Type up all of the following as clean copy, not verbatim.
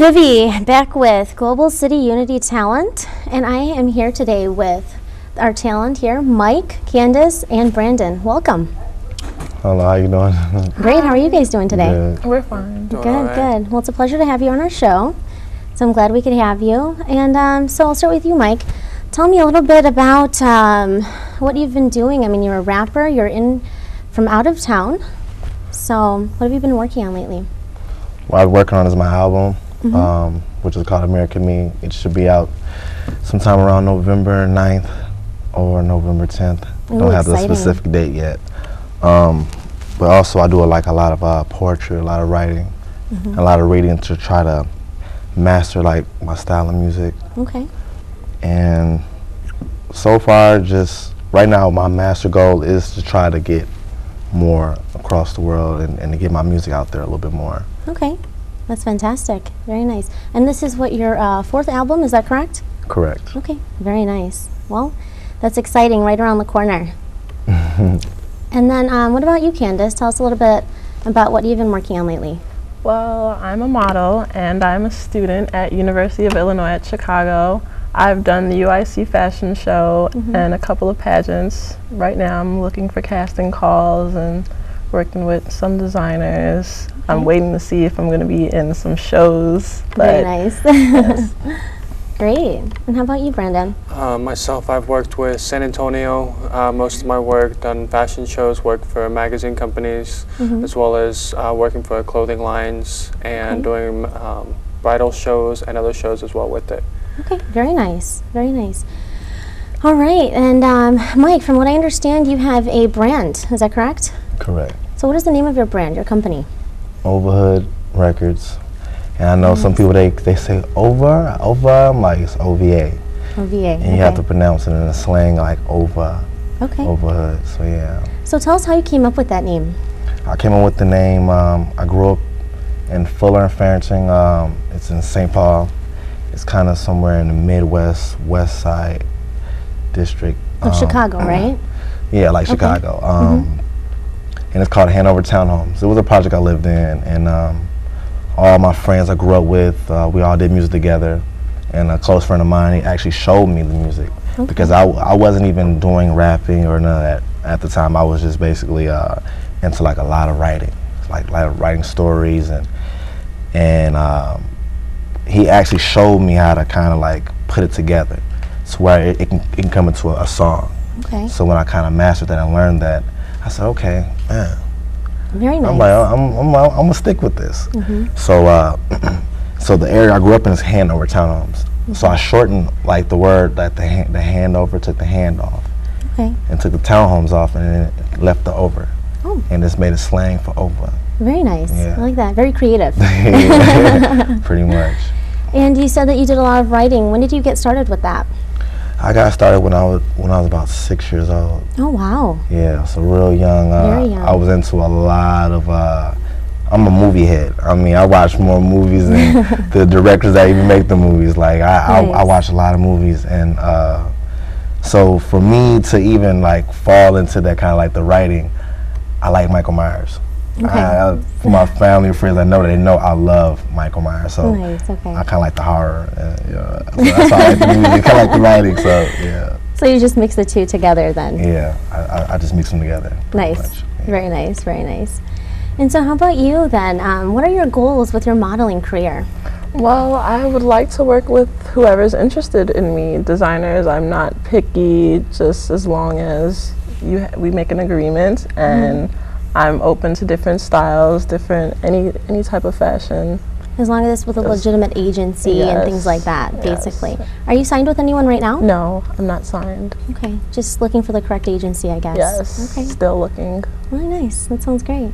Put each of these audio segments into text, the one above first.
Vivi, back with Global City Unity Talent, and I am here today with our talent here, Mike, Candace, and Brandon. Welcome. Hello, how you doing? Great, how are you guys doing today? Good. We're fine. Good, good. Well, it's a pleasure to have you on our show, so I'm glad we could have you. And so I'll start with you, Mike. Tell me a little bit about what you've been doing. I mean, you're a rapper, you're from out of town, so what have you been working on lately? What I'm working on is my album, which is called American Me. It should be out sometime around November 9th or November 10th. Ooh, Don't have the exciting. specific date yet. But also I do like a lot of poetry, a lot of writing, a lot of reading to try to master like my style of music. Okay. And so far, just right now, my master goal is to try to get more across the world and to get my music out there a little bit more. Okay, that's fantastic. Very nice. And this is what your fourth album, is that correct? Correct. Okay, very nice. Well, that's exciting, right around the corner. And then what about you, Candace? Tell us a little bit about what you've been working on lately. Well, I'm a model and I'm a student at University of Illinois at Chicago. I've done the UIC fashion show and a couple of pageants. Right now I'm looking for casting calls and working with some designers. I'm waiting to see if I'm going to be in some shows. Very nice. Yes. Great. And how about you, Brandon? Myself, I've worked with San Antonio. Most of my work, done fashion shows, worked for magazine companies, as well as working for clothing lines and doing bridal shows and other shows as well with it. Okay, very nice. Very nice. All right, and Mike, from what I understand, you have a brand. Is that correct? Correct. So what is the name of your brand, your company? Overhood Records. And I know some people, they say over, I'm like, it's OVA. OVA. And you have to pronounce it in a slang like over. Okay. Overhood, so yeah. So tell us how you came up with that name. I came up with the name, I grew up in Fuller and Farrington. It's in St. Paul. It's kind of somewhere in the Midwest, West Side district. Of Chicago, right? Yeah, like Chicago. And it's called Hanover Townhomes. It was a project I lived in, and all my friends I grew up with, we all did music together. And a close friend of mine, he actually showed me the music because I wasn't even doing rapping or none of that at the time. I was just basically into like a lot of writing, like writing stories, and he actually showed me how to kind of like put it together so where it can come into a song. Okay. So when I kind of mastered that and learned that, I said, okay, man. Very nice. I'm like, I'm gonna stick with this. So, so the area I grew up in is Hanover Townhomes. So I shortened like the word that the handover took the hand off, and took the townhomes off, and then it left the over, and just made a slang for over. Very nice. Yeah. I like that. Very creative. Yeah, pretty much. And you said that you did a lot of writing. When did you get started with that? I got started when I was about 6 years old. Oh wow. Yeah, so real young. Very young. I was into a lot of. I'm a movie head. I mean, I watch more movies than the directors that even make the movies. Like I watch a lot of movies, and so for me to even like fall into that kind of like the writing, I like Michael Myers. For my family and friends, I know they know I love Michael Myers, so I kind of like the horror. Yeah, so that's why I like the music. I like the writing, so yeah. So you just mix the two together then? Yeah, I just mix them together. Nice, very nice, very nice. And so how about you then? What are your goals with your modeling career? Well, I would like to work with whoever's interested in me. Designers, I'm not picky, just as long as we make an agreement, and I'm open to different styles, any type of fashion. As long as it's with a legitimate agency and things like that, basically. Are you signed with anyone right now? No, I'm not signed. Okay, just looking for the correct agency, I guess. Yes, okay. Still looking. Really nice, that sounds great.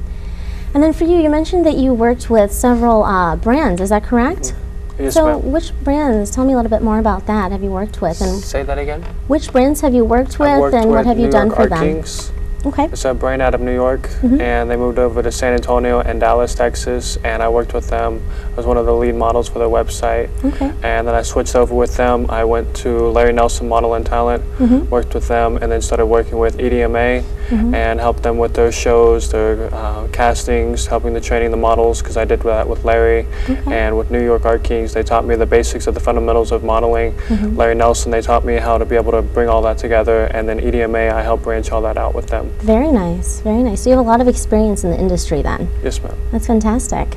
And then for you, you mentioned that you worked with several brands, is that correct? Yes, so ma'am. which brands, tell me a little bit more about that, have you worked with? And Say that again? which brands have you worked with and what have you done for them? Kings. Okay. It's a brand out of New York, and they moved over to San Antonio and Dallas, Texas, and I worked with them. I was one of the lead models for their website. Okay. And then I switched over with them. I went to Larry Nelson Model and Talent, worked with them, and then started working with EDMA. and help them with their shows, their castings, helping the training the models, because I did that with Larry. And with New York Art Kings, they taught me the basics of the fundamentals of modeling. Larry Nelson, they taught me how to be able to bring all that together, and then EDMA, I helped branch all that out with them. Very nice, very nice. So you have a lot of experience in the industry then. Yes, ma'am. That's fantastic.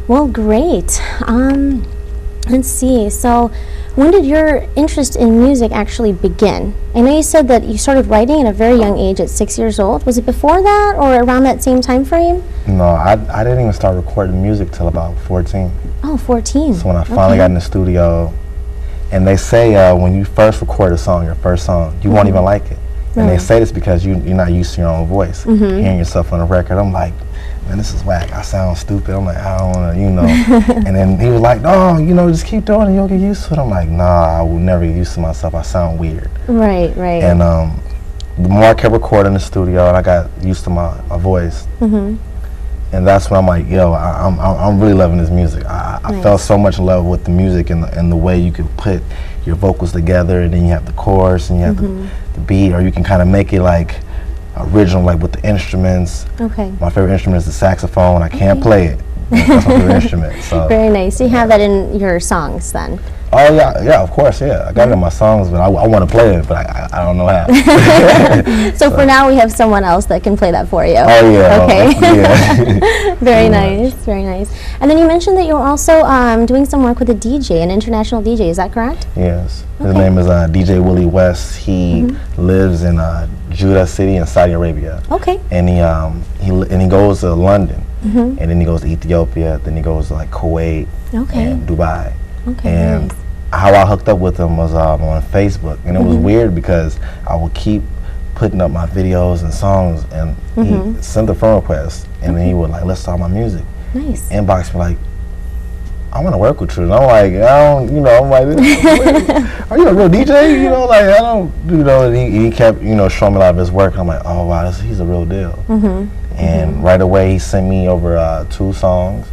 Well, great. Let's see. So when did your interest in music actually begin? I know you said that you started writing at a very young age, at 6 years old. Was it before that or around that same time frame? No, I didn't even start recording music till about 14. Oh, 14. So when I finally got in the studio, and they say when you first record a song, your first song, you won't even like it. And they say this because you're not used to your own voice. Hearing yourself on a record, I'm like, man, this is whack. I sound stupid. I'm like, I don't want to, you know. And then he was like, no, you know, just keep doing it. You'll get used to it. I'm like, nah, I will never get used to myself. I sound weird. Right, right. And the more I kept recording in the studio, and I got used to my voice. And that's when I'm like, yo, I'm really loving this music. I fell so much in love with the music and the way you can put your vocals together, and then you have the chorus and you have the beat, or you can kind of make it like original, like with the instruments. My favorite instrument is the saxophone. I can't play it. That's my favorite instrument. So. Very nice. So you have that in your songs then? Oh yeah, of course, yeah. I got it in my songs, but I want to play it, but I don't know how. So for now, we have someone else that can play that for you. Oh yeah. Okay. Yeah. Very nice, very nice. And then you mentioned that you were also doing some work with a DJ, an international DJ. Is that correct? Yes. His name is DJ Willie West. He lives in Jeddah City in Saudi Arabia. Okay. And he goes to London, and then he goes to Ethiopia, then he goes to like Kuwait and Dubai. Okay, and nice. How I hooked up with him was on Facebook, and it was weird because I would keep putting up my videos and songs, and he sent a friend request, and then he would like, let's talk my music. Nice. Inbox me like, I want to work with you, and I'm like, I don't, you know, I'm like, are you a real DJ? You know, like I don't, you know. And he kept, you know, showing me a lot of his work, and I'm like, oh wow, he's a real deal. And right away he sent me over 2 songs.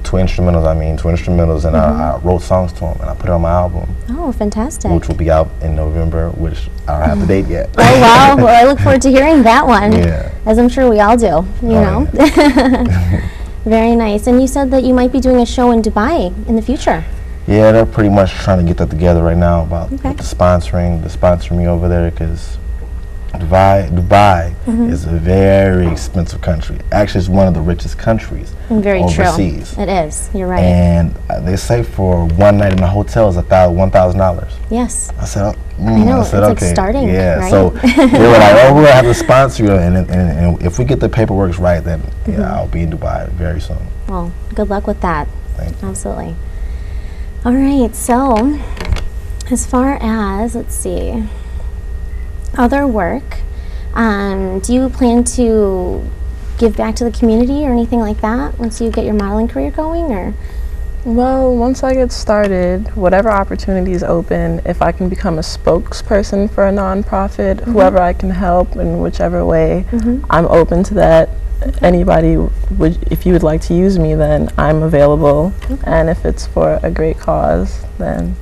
Two instrumentals, and I wrote songs to him, and I put it on my album. Oh, fantastic. Which will be out in November, which I don't have the date yet. Oh, wow. Well, I look forward to hearing that one. Yeah. As I'm sure we all do, you know. Yeah. Very nice. And you said that you might be doing a show in Dubai in the future. Yeah, they're pretty much trying to get that together right now about the sponsoring. To sponsor me over there, because Dubai is a very expensive country. Actually, it's one of the richest countries overseas. It is. You're right. And they say for one night in a hotel is $1,000. yes. I said, I know. I said, it's okay. like starting. Yeah. Right? So they were like, oh, we'll have to sponsor you, and if we get the paperwork right, then I'll be in Dubai very soon. Well, good luck with that. Thank you. Absolutely. All right. So, as far as let's see. Other work, do you plan to give back to the community or anything like that once you get your modeling career going, or? Well, once I get started, whatever opportunities open, if I can become a spokesperson for a nonprofit, whoever I can help in whichever way, I'm open to that. Anybody if you would like to use me, then I'm available. And if it's for a great cause, then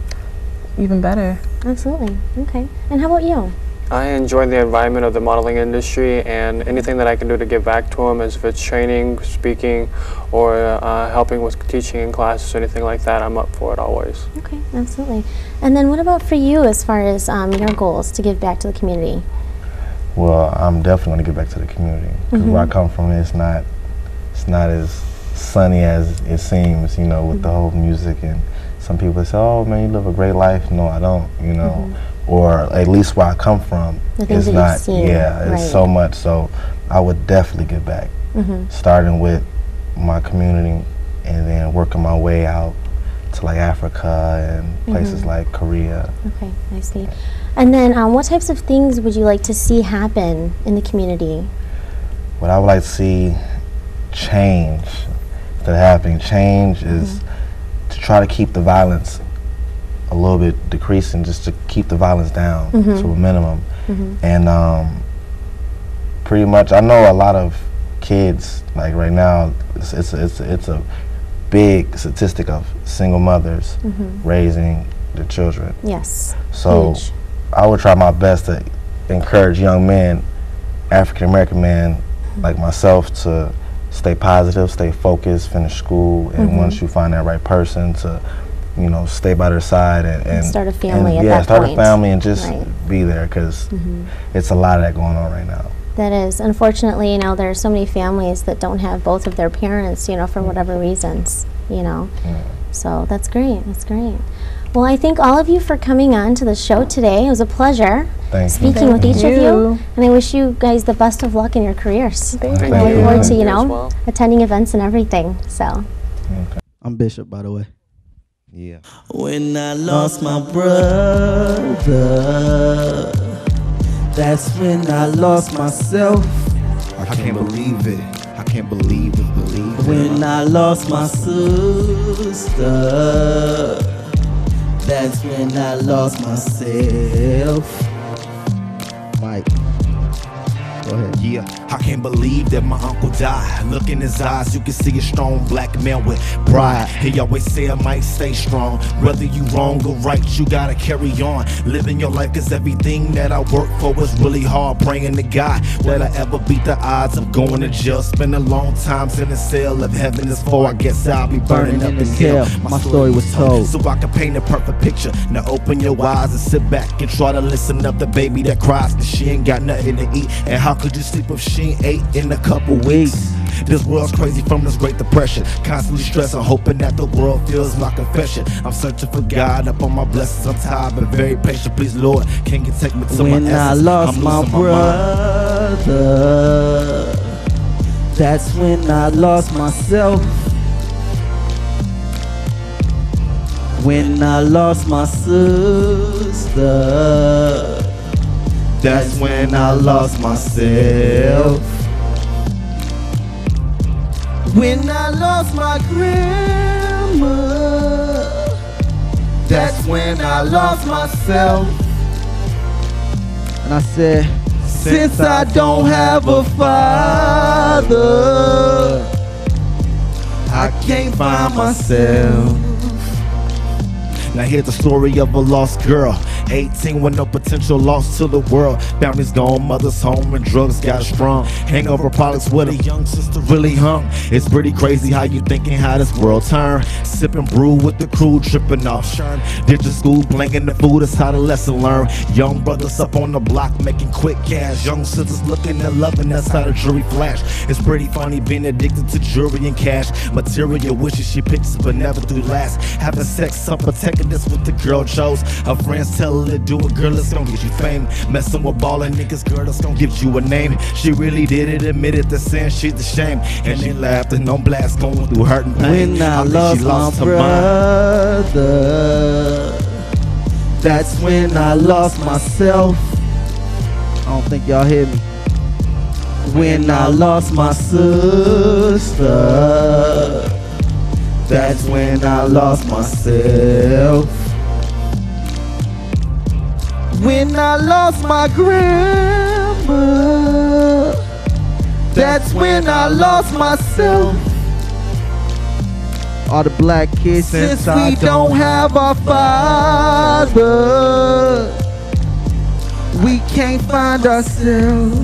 even better. Absolutely. Okay. And how about you? I enjoy the environment of the modeling industry, and anything that I can do to give back to them, as if it's training, speaking, or helping with teaching in classes or anything like that, I'm up for it always. Okay, absolutely. And then what about for you as far as your goals to give back to the community? Well, I'm definitely going to give back to the community, because where I come from, it's not as sunny as it seems, you know, with the whole music. And some people say, oh man, you live a great life. No, I don't, you know. Or at least where I come from, it's not, it's so much. So I would definitely give back, starting with my community and then working my way out to like Africa and places like Korea. Okay, I see. And then what types of things would you like to see happen in the community? What I would like to see change that happening. Change is to try to keep the violence a little bit decreasing, just to keep the violence down to a minimum. And pretty much, I know a lot of kids, like right now, it's a big statistic of single mothers raising their children. Yes. So I would try my best to encourage young men African American man like myself to stay positive, stay focused, finish school, and once you find that right person to, you know, stay by their side and start a family at yeah, that start point. a family and just Right. be there, because it's a lot of that going on right now. That is, unfortunately, you know, there are so many families that don't have both of their parents, you know, for whatever reasons, you know. So that's great. That's great. Well, I thank all of you for coming on to the show today. It was a pleasure speaking with each of you, and I wish you guys the best of luck in your careers. Thank I look you. forward to, you You as know, well. attending events and everything. So. I'm Bishop, by the way. Yeah. When I lost my brother, that's when I lost myself. I can't believe it. I can't believe it. When I lost my sister, that's when I lost myself. Mike, go ahead. Yeah, I can't believe that my uncle died. Look in his eyes, you can see a strong black man with pride. He always said, Mike, stay strong. Whether you wrong or right, you gotta carry on. Living your life, cause everything that I work for is really hard. Praying to God that I ever beat the odds of going to jail. Spend a long time in the cell. If heaven is for, I guess I'll be burning up in hell. My story was told, so I can paint a perfect picture. Now open your eyes and sit back and try to listen up the baby that cries cause she ain't got nothing to eat. And how could you sleep if she ain't ate in a couple weeks? This world's crazy from this Great Depression. Constantly stressing, hoping that the world feels my confession. I'm searching for God up on my blessings. I'm tired but very patient. Please, Lord, can you take me to When my I essence? lost I'm my losing my mind. brother, that's when I lost myself. When I lost my sister, that's when I lost myself. When I lost my grandma, that's when I lost myself. and I said, Since I don't have a father, I can't find myself. Now here's the story of a lost girl, 18 with no potential loss to the world. Family's gone, mother's home, and drugs got strong. Hangover products where the young sister really hung. It's pretty crazy how you thinking how this world turned. Sipping brew with the crew, tripping off Shern. Ditching school, blanking the food, that's how the lesson learned. Young brothers up on the block making quick cash. Young sisters looking and loving, that's how the jury flash. It's pretty funny being addicted to jewelry and cash. Material wishes she pictures but never do last. Having sex, unprotected, that's what the girl chose. Her friends tell her to do it, girl, it's gonna get you fame. Messing with ballin' niggas, girl, that's gonna give you a name. She really did it, admitted to saying she's ashamed. And they laughed and on blast, going through hurt and pain. When I think lost she my her mind. brother, that's when I lost myself. I don't think y'all hear me. When I lost my sister, that's when I lost myself. When I lost my grandma, that's when I lost myself. All the black kids, Since we don't have a father, we can't find ourselves.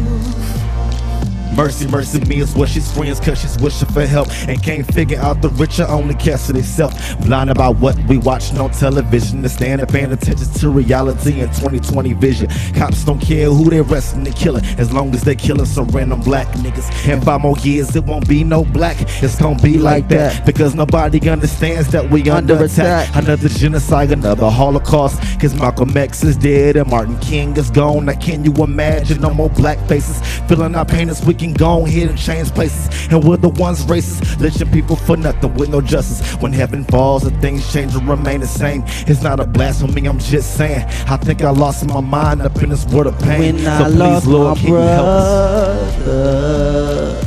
Mercy, mercy me is what she screams cause she's wishing for help and can't figure out the rich are only cast to themselves. Blind about what we watching on television and stand paying attention to reality and 2020 vision. Cops don't care who they arresting and killing as long as they killing some random black niggas. In 5 more years it won't be no black, it's gonna be like that because nobody understands that we under attack. Another genocide, another Holocaust, cause Malcolm X is dead and Martin King is gone. Now can you imagine no more black faces filling our pain as we can go ahead and change places, and we're the ones racist, lynching people for nothing with no justice. When heaven falls and things change and remain the same, it's not a blasphemy, I'm just saying. I think I lost my mind up in this world of pain. When So I please, lost Lord, my can you help us? brother,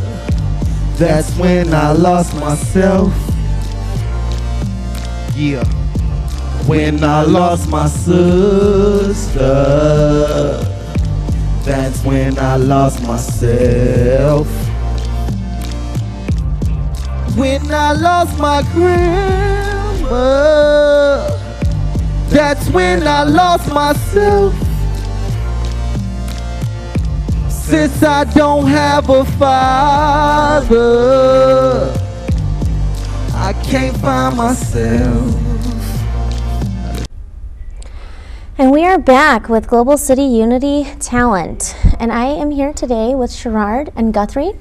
that's when I lost myself. Yeah. When I lost my sister, that's when I lost myself. When I lost my grandma, that's when I lost myself. since I don't have a father, I can't find myself. And we are back with Global City Unity Talent. And I am here today with Sherrod and Guthrie.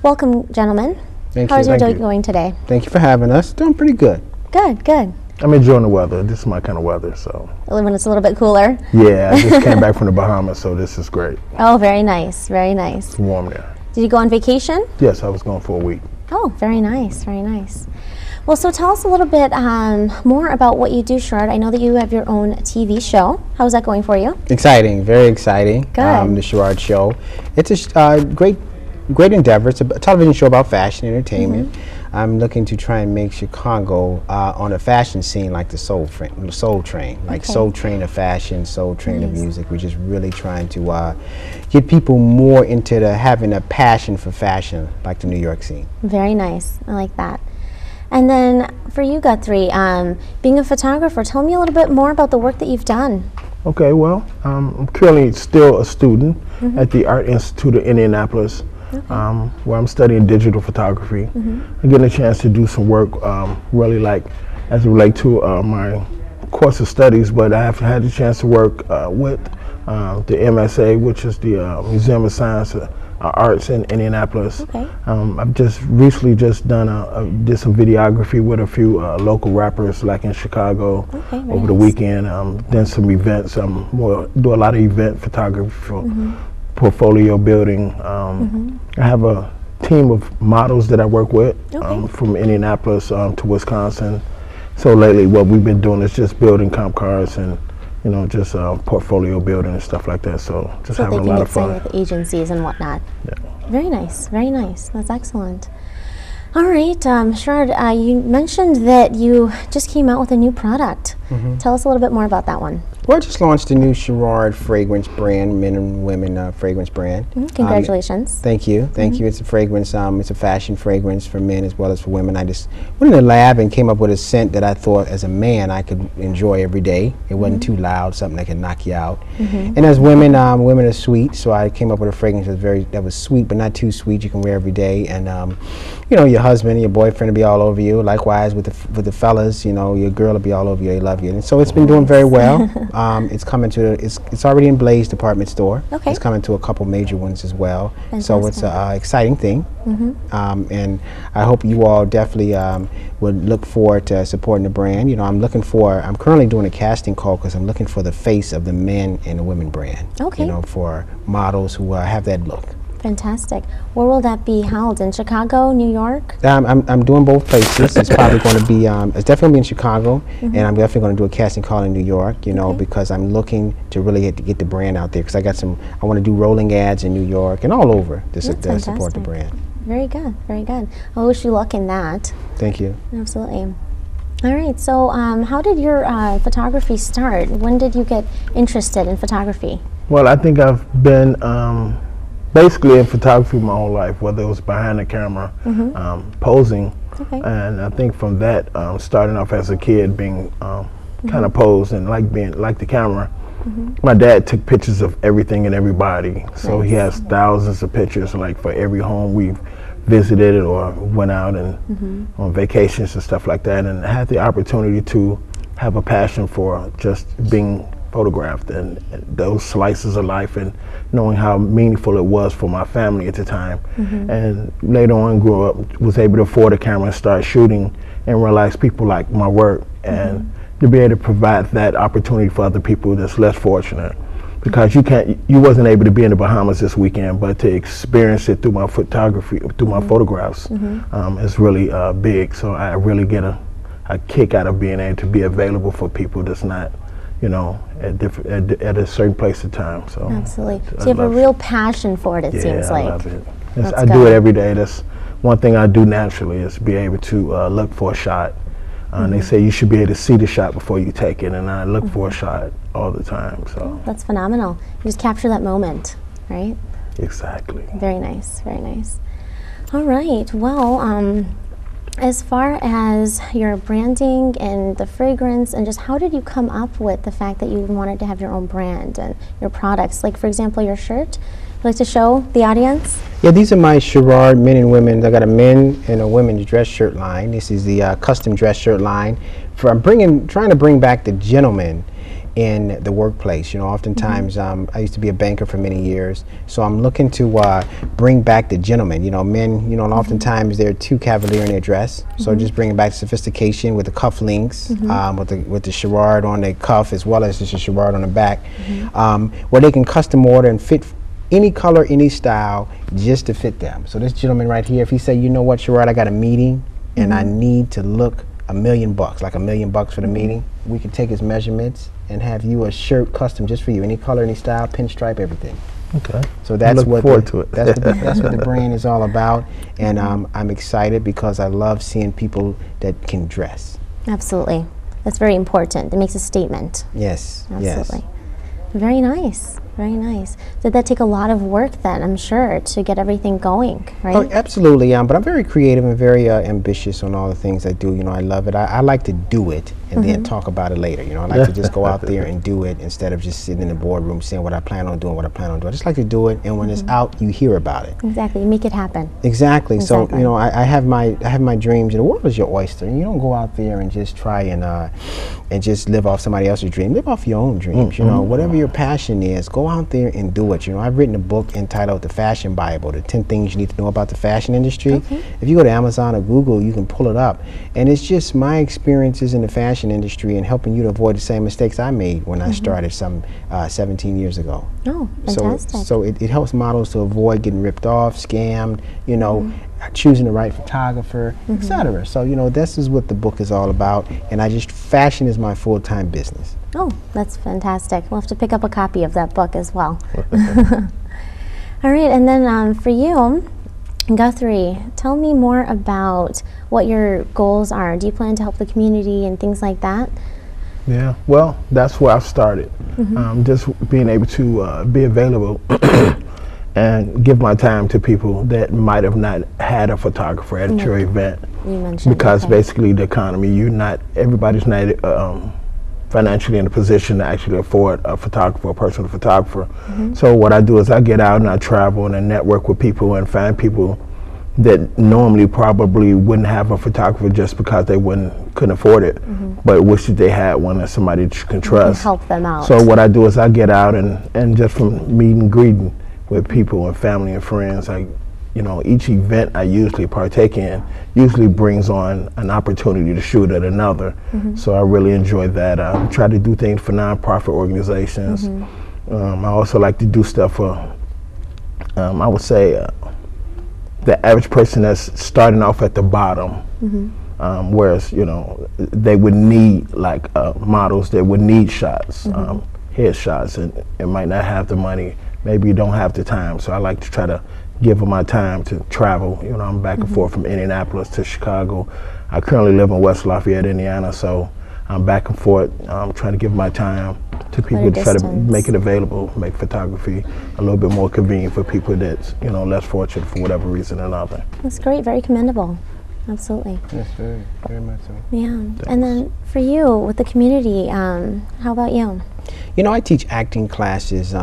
Welcome, gentlemen. Thank How's you. your day going today? Thank you for having us. Doing pretty good. Good, good. I'm enjoying the weather. This is my kind of weather, so. When it's a little bit cooler? Yeah, I just came back from the Bahamas, so this is great. Oh, very nice, very nice. It's warm there. Did you go on vacation? Yes, I was gone for a week. Oh, very nice, very nice. Well, so tell us a little bit more about what you do, Sherrod. I know that you have your own TV show. How's that going for you? Exciting, very exciting. Good. The Sherrod Show. It's a great endeavor. It's a television show about fashion entertainment. Mm-hmm. I'm looking to try and make Chicago on a fashion scene like the Soul Train, like Okay. Soul Train of fashion, Soul Train of music. We're just really trying to get people more into having a passion for fashion like the New York scene. Very nice. I like that. And then for you, Guthrie, being a photographer, tell me a little bit more about the work that you've done. Okay, well, I'm currently still a student at the Art Institute of Indianapolis, where I'm studying digital photography. I'm getting a chance to do some work really like as it relates to my course of studies, but I have had the chance to work with the MSA, which is the Museum of Science Arts in Indianapolis. Okay. I've just recently done did some videography with a few local rappers like in Chicago over the weekend. Done some events. Do a lot of event photography for portfolio building. I have a team of models that I work with from Indianapolis to Wisconsin. So lately what we've been doing is just building comp cars and just portfolio building and stuff like that. So just having a lot of fun. So they can get signed with agencies and whatnot. Yeah. Very nice, very nice. That's excellent. All right, Sherrod, you mentioned that you just came out with a new product. Tell us a little bit more about that one. Well, I just launched a new Sherrod fragrance brand, men and women fragrance brand. Congratulations. Thank you, thank you. It's a fragrance, it's a fashion fragrance for men as well as for women. I just went in the lab and came up with a scent that I thought as a man I could enjoy every day. It wasn't too loud, something that could knock you out. And as women, women are sweet, so I came up with a fragrance that was sweet but not too sweet. You can wear every day, and your husband, your boyfriend will be all over you. Likewise with the fellas, your girl will be all over you. They love you, and so it's been doing very well. It's coming to it's already in Blaze department store. Okay. It's coming to a couple major ones as well. Fantastic. So it's an exciting thing, and I hope you all definitely would look forward to supporting the brand. I'm currently doing a casting call because I'm looking for the face of the men and the women brand. Okay. For models who have that look. Fantastic. Where will that be held? In Chicago, New York? I'm doing both places. It's probably going to be, it's definitely going to be in Chicago, and I'm definitely going to do a casting call in New York, because I'm looking to really get the brand out there, because I want to do rolling ads in New York and all over to support the brand. Very good, very good. I wish you luck in that. Thank you. Absolutely. All right, so how did your photography start? When did you get interested in photography? Well, I think I've been basically in photography my whole life, whether it was behind the camera, posing, and I think from that, starting off as a kid, being kind of posed and like the camera. My dad took pictures of everything and everybody, so he has thousands of pictures, like for every home we've visited or went out and on vacations and stuff like that, and I had the opportunity to have a passion for just being photographed and those slices of life, and knowing how meaningful it was for my family at the time. And later on, grew up, was able to afford a camera and start shooting, and realized people like my work, and to be able to provide that opportunity for other people that's less fortunate. Because you wasn't able to be in the Bahamas this weekend, but to experience it through my photography, through my photographs, is really big. So I really get a kick out of being able to be available for people that's not, at a certain place of time. So absolutely. So you have a real passion for it. It seems like. I love it. I do it every day. That's one thing I do naturally, is be able to look for a shot. They say you should be able to see the shot before you take it, and I look for a shot all the time. So that's phenomenal. You just capture that moment, right? Exactly. Very nice, very nice. All right. Well, as far as your branding and the fragrance and just how did you come up with the fact that you wanted to have your own brand and your products? Like, for example, your shirt. Would you like to show the audience? Yeah, these are my Sherrard men and women. I got a men and a women's dress shirt line. This is the custom dress shirt line. I'm trying to bring back the gentleman in the workplace. You know, oftentimes I used to be a banker for many years, so I'm looking to bring back the gentleman. You know, men, you know, and oftentimes they're too cavalier in their dress, so just bringing back sophistication with the cufflinks, with the Sherrard on the cuff as well as just a Sherrard on the back, where they can custom order and fit any color, any style, just to fit them. So this gentleman right here, if he say, you know what, Sherrard, I got a meeting and I need to look $1 million, like $1 million for the meeting, we could take his measurements and have you a shirt custom just for you, any color, any style, pinstripe, everything. Okay. So that's what forward to it. that's what the brand is all about, and I'm excited because I love seeing people that can dress. Absolutely. That's very important. It makes a statement. Yes. Absolutely. Yes. Very nice. Very nice. Did that take a lot of work then, I'm sure, to get everything going, right? Oh, absolutely. But I'm very creative and very ambitious on all the things I do. You know, I love it. I like to do it and then talk about it later. You know, I like to just go out there and do it instead of just sitting in the boardroom saying what I plan on doing, I just like to do it, and when it's out, you hear about it. Exactly. You make it happen. Exactly. So, you know, I have my dreams, and the world is your oyster. And you don't go out there and just try and just live off somebody else's dream. Live off your own dreams. You know, whatever your passion is, go out there and do it. You know, I've written a book entitled The Fashion Bible, the 10 things you need to know about the fashion industry. If you go to Amazon or Google, you can pull it up. And it's just my experiences in the fashion industry and helping you to avoid the same mistakes I made when I started some 17 years ago. Oh, fantastic. So it helps models to avoid getting ripped off, scammed, you know, choosing the right photographer, etc. So, you know, this is what the book is all about, and fashion is my full-time business. Oh, that's fantastic. We'll have to pick up a copy of that book as well. All right, and then for you, Guthrie, tell me more about what your goals are. Do you plan to help the community and things like that? Yeah, well, that's where I've started. Just being able to be available and give my time to people that might have not had a photographer at your event. You mentioned because basically the economy, everybody's not financially in a position to actually afford a photographer, a personal photographer. So what I do is I get out and I travel and I network with people and find people that normally probably wouldn't have a photographer just because they couldn't afford it, but wish that they had one that somebody can trust. Help them out. So what I do is I get out and just from meeting and greeting with people and family and friends, you know, each event I usually partake in usually brings on an opportunity to shoot at another. So I really enjoy that. I try to do things for nonprofit organizations. I also like to do stuff for, I would say, the average person that's starting off at the bottom, whereas, you know, they would need like models, they would need shots, headshots, and it might not have the money. Maybe you don't have the time. So I like to try to give them my time to travel. You know, I'm back and forth from Indianapolis to Chicago. I currently live in West Lafayette, Indiana, so I'm back and forth. I'm trying to give my time to people to try to make it available, make photography a little bit more convenient for people that's, you know, less fortunate for whatever reason or another. That's great, very commendable. Absolutely. Yes, very much so. Yeah. And then for you, with the community, how about you? You know, I teach acting classes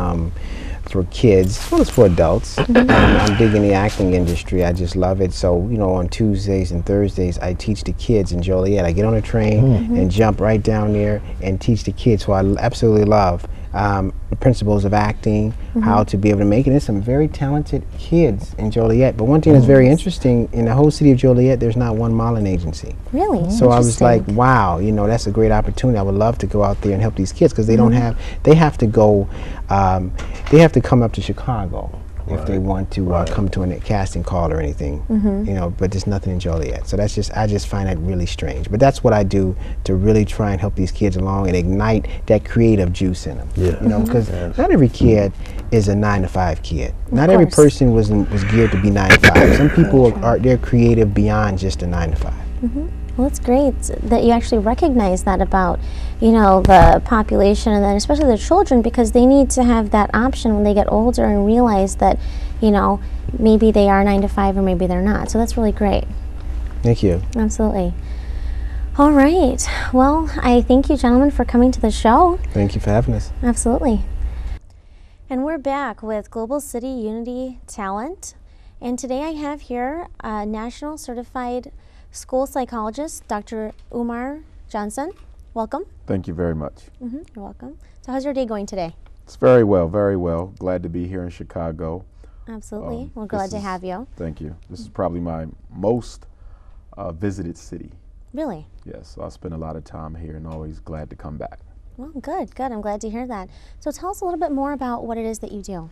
for kids as well as for adults. I'm big in the acting industry. I just love it. So, you know, on Tuesdays and Thursdays, I teach the kids in Joliet. I get on a train and jump right down there and teach the kids. So I absolutely love the principles of acting, how to be able to make it. There's some very talented kids in Joliet. But one thing that's very interesting, in the whole city of Joliet, there's not one modeling agency. Really? So I was like, wow, you know, that's a great opportunity. I would love to go out there and help these kids because they don't have, they have to go, they have to come up to Chicago if they want to come to a casting call or anything, you know, but there's nothing in Joliet. So that's just, I just find that really strange. But that's what I do to really try and help these kids along and ignite that creative juice in them. You know, because not every kid is a 9-to-5 kid. Not every person was geared to be 9-to-5. Some people they're creative beyond just a 9-to-5. Well, it's great that you actually recognize that about, you know, the population and then especially the children, because they need to have that option when they get older and realize that, you know, maybe they are 9-to-5 or maybe they're not. So that's really great. Thank you. Absolutely. All right. Well, I thank you, gentlemen, for coming to the show. Thank you for having us. Absolutely. And we're back with Global City Unity Talent. And today I have here a National Certified School Psychologist, Dr. Omar Johnson. Welcome. Thank you very much. You're welcome. So how's your day going today? It's very well, very well. Glad to be here in Chicago. Absolutely. We're glad to have you. Thank you. This is probably my most visited city. Really? Yes, so I spend a lot of time here and always glad to come back. Well, good, good. I'm glad to hear that. So tell us a little bit more about what it is that you do.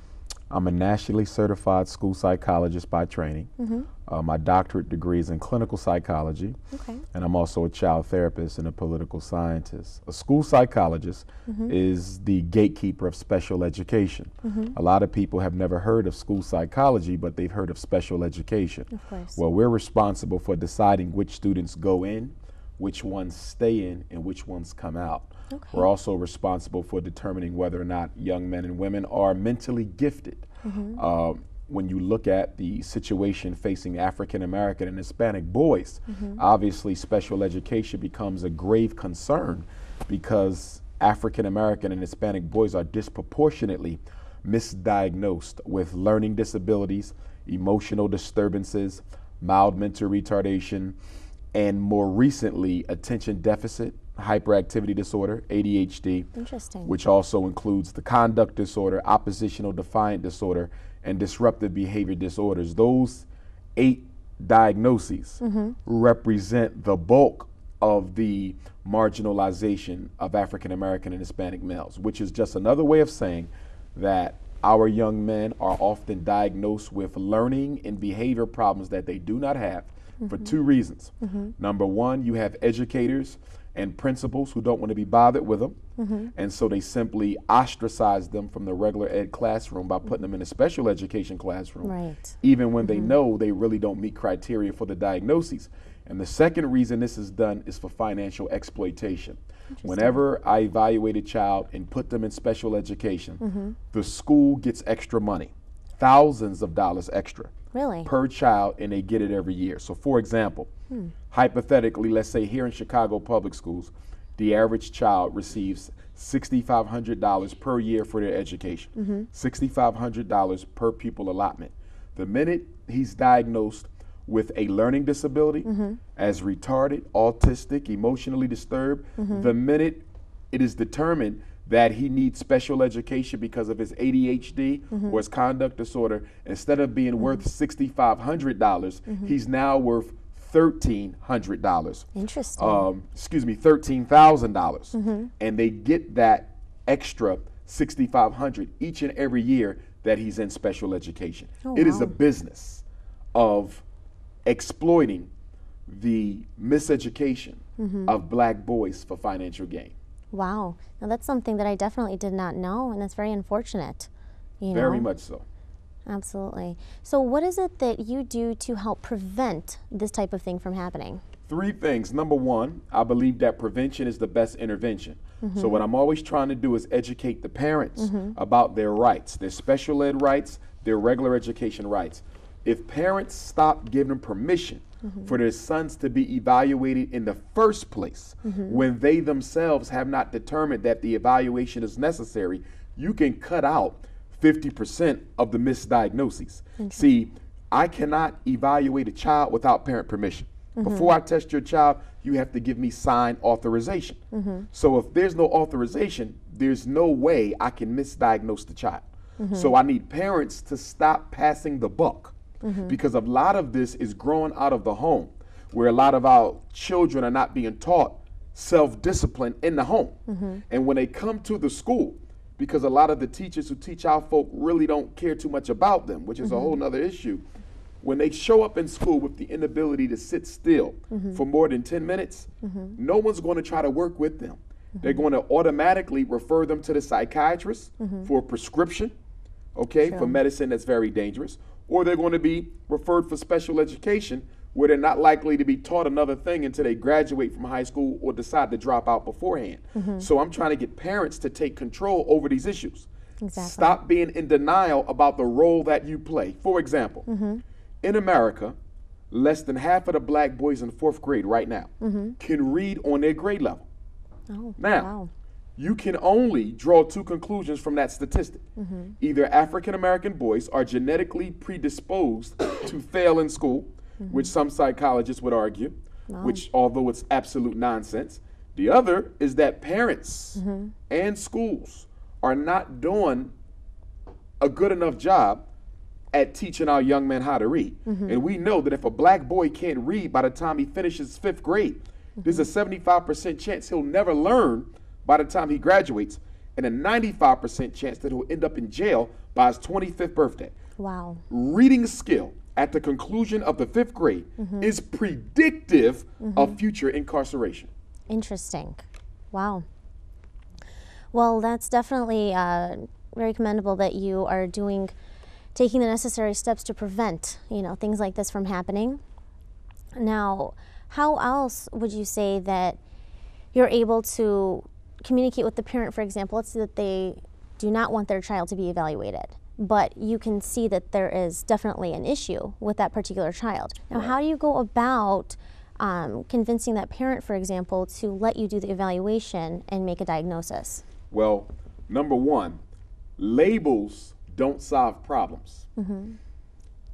I'm a nationally certified school psychologist by training. My doctorate degree is in clinical psychology, and I'm also a child therapist and a political scientist. A school psychologist is the gatekeeper of special education. A lot of people have never heard of school psychology, but they've heard of special education. Of course. Well, we're responsible for deciding which students go in, which ones stay in, and which ones come out. We're also responsible for determining whether or not young men and women are mentally gifted. When you look at the situation facing African American and Hispanic boys, obviously special education becomes a grave concern because African American and Hispanic boys are disproportionately misdiagnosed with learning disabilities, emotional disturbances, mild mental retardation, and more recently, attention deficit hyperactivity disorder, ADHD, which also includes the conduct disorder, oppositional defiant disorder, and disruptive behavior disorders. Those 8 diagnoses represent the bulk of the marginalization of African American and Hispanic males, which is just another way of saying that our young men are often diagnosed with learning and behavior problems that they do not have for 2 reasons. Number 1, you have educators and principals who don't want to be bothered with them, and so they simply ostracize them from the regular ed classroom by putting them in a special education classroom, even when they know they really don't meet criteria for the diagnoses. And the second reason this is done is for financial exploitation. Whenever I evaluate a child and put them in special education, the school gets extra money, thousands of dollars extra per child, and they get it every year. So for example, hypothetically, let's say here in Chicago public schools, the average child receives $6,500 per year for their education, $6,500 per pupil allotment. The minute he's diagnosed with a learning disability, as retarded, autistic, emotionally disturbed, the minute it is determined that he needs special education because of his ADHD or his conduct disorder, instead of being worth $6,500, he's now worth $1,300. Interesting. Excuse me, $13,000. And they get that extra $6,500 each and every year that he's in special education. It is a business of exploiting the miseducation of black boys for financial gain. Wow. Now that's something that I definitely did not know, and that's very unfortunate. Very much so. Absolutely. So what is it that you do to help prevent this type of thing from happening? 3 things. Number 1, I believe that prevention is the best intervention. So what I'm always trying to do is educate the parents about their rights, their special ed rights, their regular education rights. If parents stop giving permission for their sons to be evaluated in the first place, when they themselves have not determined that the evaluation is necessary, you can cut out 50% of the misdiagnoses. See, I cannot evaluate a child without parent permission. Before I test your child, you have to give me signed authorization. So if there's no authorization, there's no way I can misdiagnose the child. So I need parents to stop passing the buck. Because a lot of this is growing out of the home, where a lot of our children are not being taught self-discipline in the home. And when they come to the school, because a lot of the teachers who teach our folk really don't care too much about them, which is a whole nother issue, when they show up in school with the inability to sit still for more than 10 minutes, no one's going to try to work with them. They're going to automatically refer them to the psychiatrist for a prescription, for medicine that's very dangerous, or they're going to be referred for special education where they're not likely to be taught another thing until they graduate from high school or decide to drop out beforehand. So I'm trying to get parents to take control over these issues. Stop being in denial about the role that you play. For example, in America, less than half of the black boys in 4th grade right now can read on their grade level. Oh, Now, wow. you can only draw 2 conclusions from that statistic. Either African American boys are genetically predisposed to fail in school, which some psychologists would argue, which although it's absolute nonsense. The other is that parents and schools are not doing a good enough job at teaching our young men how to read. And we know that if a black boy can't read by the time he finishes 5th grade, there's a 75% chance he'll never learn by the time he graduates, and a 95% chance that he'll end up in jail by his 25th birthday. Wow. Reading skill at the conclusion of the 5th grade is predictive of future incarceration. Interesting. Wow. Well, that's definitely very commendable that you are taking the necessary steps to prevent, things like this from happening. Now, how else would you say that you're able to communicate with the parent, for example? Let's say that they do not want their child to be evaluated, but you can see that there is definitely an issue with that particular child. Now, how do you go about convincing that parent, for example, to let you do the evaluation and make a diagnosis? Well, number one, labels don't solve problems.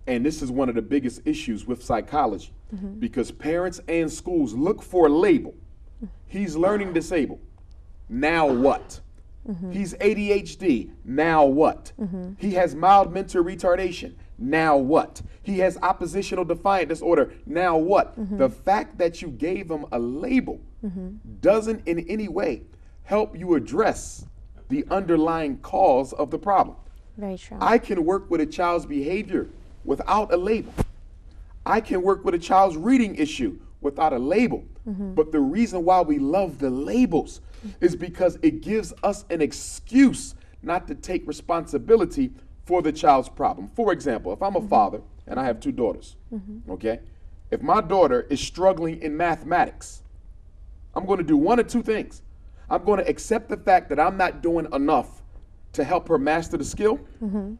And this is one of the biggest issues with psychology, because parents and schools look for a label. He's learning disabled. Now what? He's ADHD. Now what? He has mild mental retardation. Now what? He has oppositional defiant disorder. Now what? The fact that you gave him a label doesn't in any way help you address the underlying cause of the problem. Very true. I can work with a child's behavior without a label. I can work with a child's reading issue without a label. But the reason why we love the labels is because it gives us an excuse not to take responsibility for the child's problem. For example, if I'm a father and I have 2 daughters, okay? If my daughter is struggling in mathematics, I'm going to do one of 2 things. I'm going to accept the fact that I'm not doing enough to help her master the skill,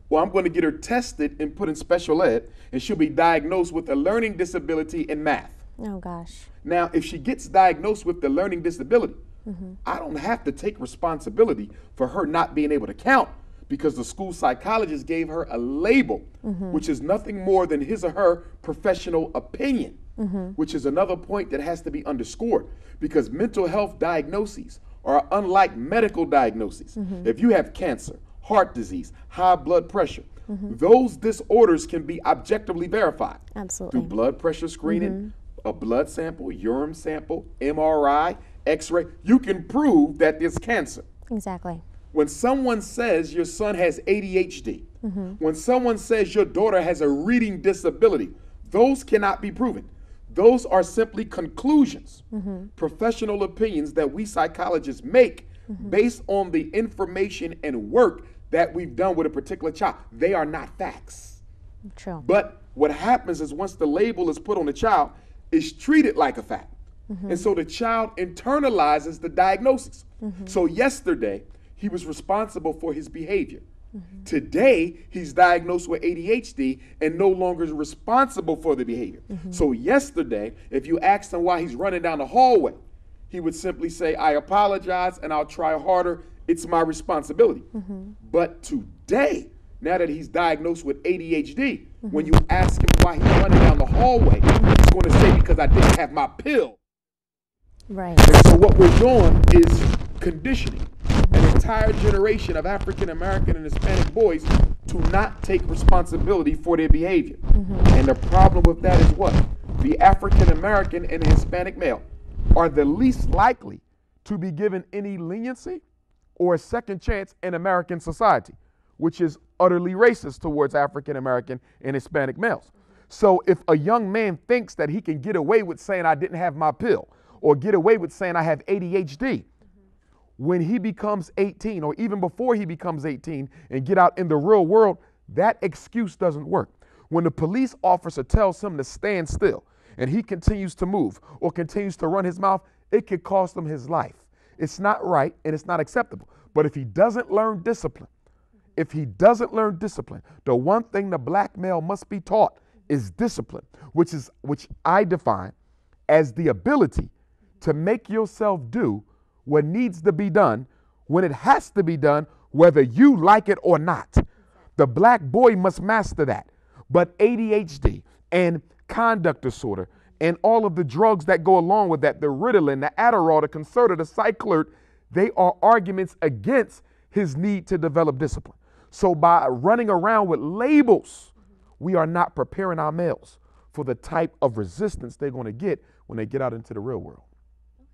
or I'm going to get her tested and put in special ed, and she'll be diagnosed with a learning disability in math. Oh, gosh. Now, if she gets diagnosed with the learning disability, I don't have to take responsibility for her not being able to count, because the school psychologist gave her a label, which is nothing more than his or her professional opinion, which is another point that has to be underscored, because mental health diagnoses are unlike medical diagnoses. If you have cancer, heart disease, high blood pressure, those disorders can be objectively verified. Absolutely. Through blood pressure screening, a blood sample, urine sample, MRI, X-ray. You can prove that there's cancer. Exactly. When someone says your son has ADHD, when someone says your daughter has a reading disability, those cannot be proven. Those are simply conclusions, professional opinions that we psychologists make based on the information and work that we've done with a particular child. They are not facts. True. But what happens is once the label is put on the child, it's treated like a fact. And so the child internalizes the diagnosis. So yesterday, he was responsible for his behavior. Today, he's diagnosed with ADHD and no longer is responsible for the behavior. So yesterday, if you asked him why he's running down the hallway, he would simply say, I apologize and I'll try harder. It's my responsibility. But today, now that he's diagnosed with ADHD, when you ask him why he's running down the hallway, he's going to say, because I didn't have my pill. Right. And so what we're doing is conditioning an entire generation of African American and Hispanic boys to not take responsibility for their behavior. And the problem with that is what? The African American and the Hispanic male are the least likely to be given any leniency or a second chance in American society, which is utterly racist towards African American and Hispanic males. So if a young man thinks that he can get away with saying I didn't have my pill, or get away with saying I have ADHD, when he becomes 18 or even before he becomes 18 and get out in the real world, that excuse doesn't work. When the police officer tells him to stand still and he continues to move or continues to run his mouth, it could cost him his life. It's not right and it's not acceptable. But if he doesn't learn discipline, the one thing the black male must be taught is discipline, which I define as the ability to make yourself do what needs to be done when it has to be done, whether you like it or not. The black boy must master that. But ADHD and conduct disorder and all of the drugs that go along with that, the Ritalin, the Adderall, the Concerta, the Cyclert, they are arguments against his need to develop discipline. So by running around with labels, we are not preparing our males for the type of resistance they're going to get when they get out into the real world.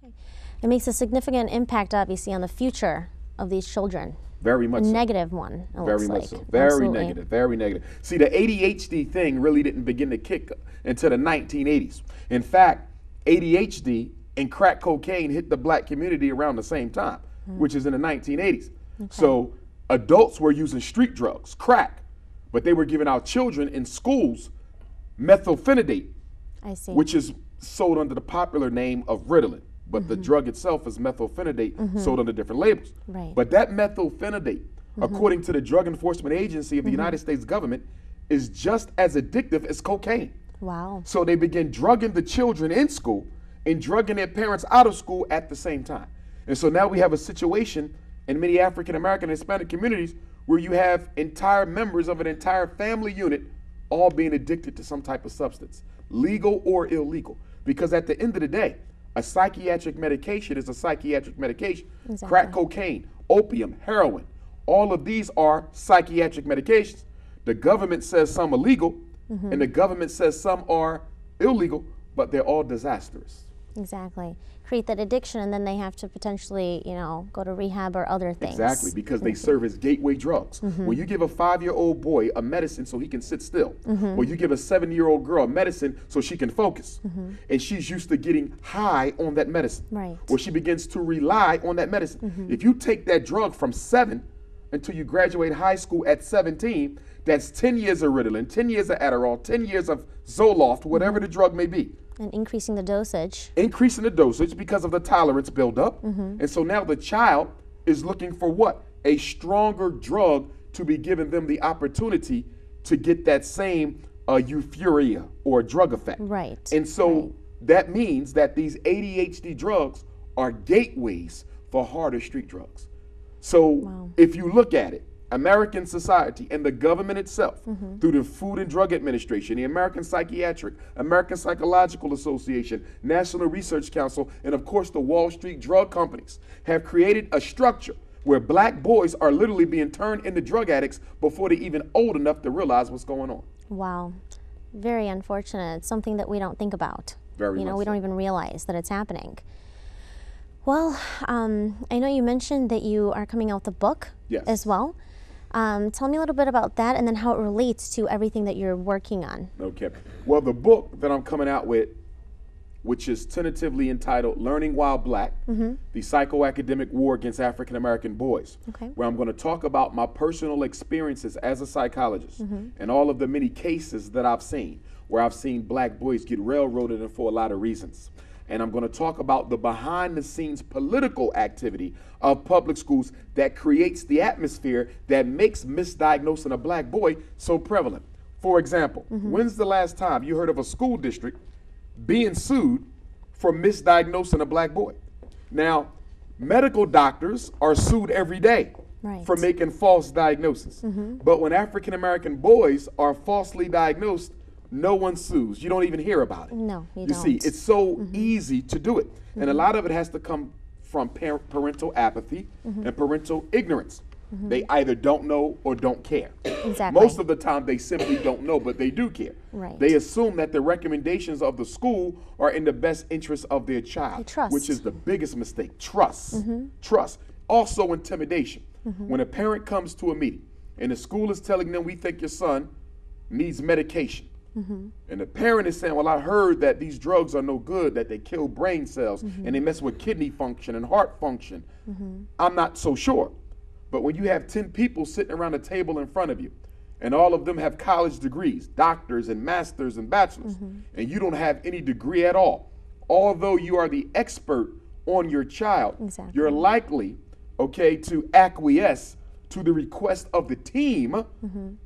Okay. It makes a significant impact, obviously, on the future of these children. Very much a so. negative one, Very much so. Very negative, very negative. See, the ADHD thing really didn't begin to kick until the 1980s. In fact, ADHD and crack cocaine hit the black community around the same time, which is in the 1980s. Okay. So adults were using street drugs, crack, but they were giving our children in schools methylphenidate, which is sold under the popular name of Ritalin. But the drug itself is methylphenidate, sold under different labels. Right. But that methylphenidate, according to the Drug Enforcement Agency of the United States government, is just as addictive as cocaine. Wow. So they begin drugging the children in school and drugging their parents out of school at the same time. And so now we have a situation in many African American and Hispanic communities where you have entire members of an entire family unit all being addicted to some type of substance, legal or illegal. Because at the end of the day, a psychiatric medication is a psychiatric medication. Exactly. Crack cocaine, opium, heroin, all of these are psychiatric medications. The government says some are legal, and the government says some are illegal, but they're all disastrous. Exactly. Create that addiction, and then they have to potentially, go to rehab or other things. Exactly, because they serve as gateway drugs. When you give a 5-year-old boy a medicine so he can sit still, or you give a 7-year-old girl a medicine so she can focus, and she's used to getting high on that medicine, right, or she begins to rely on that medicine. If you take that drug from 7 until you graduate high school at 17, that's 10 years of Ritalin, 10 years of Adderall, 10 years of Zoloft, whatever the drug may be. And increasing the dosage. Increasing the dosage because of the tolerance buildup. And so now the child is looking for what? A stronger drug to be giving them the opportunity to get that same euphoria or drug effect. Right. And so that means that these ADHD drugs are gateways for harder street drugs. So if you look at it, American society and the government itself, through the Food and Drug Administration, the American Psychiatric, American Psychological Association, National Research Council, and of course the Wall Street drug companies, have created a structure where black boys are literally being turned into drug addicts before they're even old enough to realize what's going on. Wow. Very unfortunate. It's something that we don't think about. Very much we don't even realize that it's happening. Well, I know you mentioned that you are coming out with a book as well. Tell me a little bit about that and then how it relates to everything that you're working on. Okay. Well, the book that I'm coming out with, which is tentatively entitled Learning While Black, the Psychoacademic War Against African American Boys, where I'm going to talk about my personal experiences as a psychologist and all of the many cases that I've seen, where I've seen black boys get railroaded and for a lot of reasons. And I'm going to talk about the behind-the-scenes political activity of public schools that creates the atmosphere that makes misdiagnosing a black boy so prevalent. For example, when's the last time you heard of a school district being sued for misdiagnosing a black boy? Now, medical doctors are sued every day for making false diagnoses. But when African-American boys are falsely diagnosed, no one sues. You don't even hear about it. No, you don't. You see, it's so easy to do it. And a lot of it has to come from parental apathy and parental ignorance. They either don't know or don't care. Exactly. Most of the time they simply don't know, but they do care. Right. They assume that the recommendations of the school are in the best interest of their child, They trust. which is the biggest mistake. Trust. Trust. Also intimidation. When a parent comes to a meeting and the school is telling them, we think your son needs medication. And the parent is saying, well, I heard that these drugs are no good, that they kill brain cells and they mess with kidney function and heart function. I'm not so sure. But when you have 10 people sitting around a table in front of you and all of them have college degrees, doctors and masters and bachelors, and you don't have any degree at all, although you are the expert on your child, you're likely, to acquiesce to the request of the team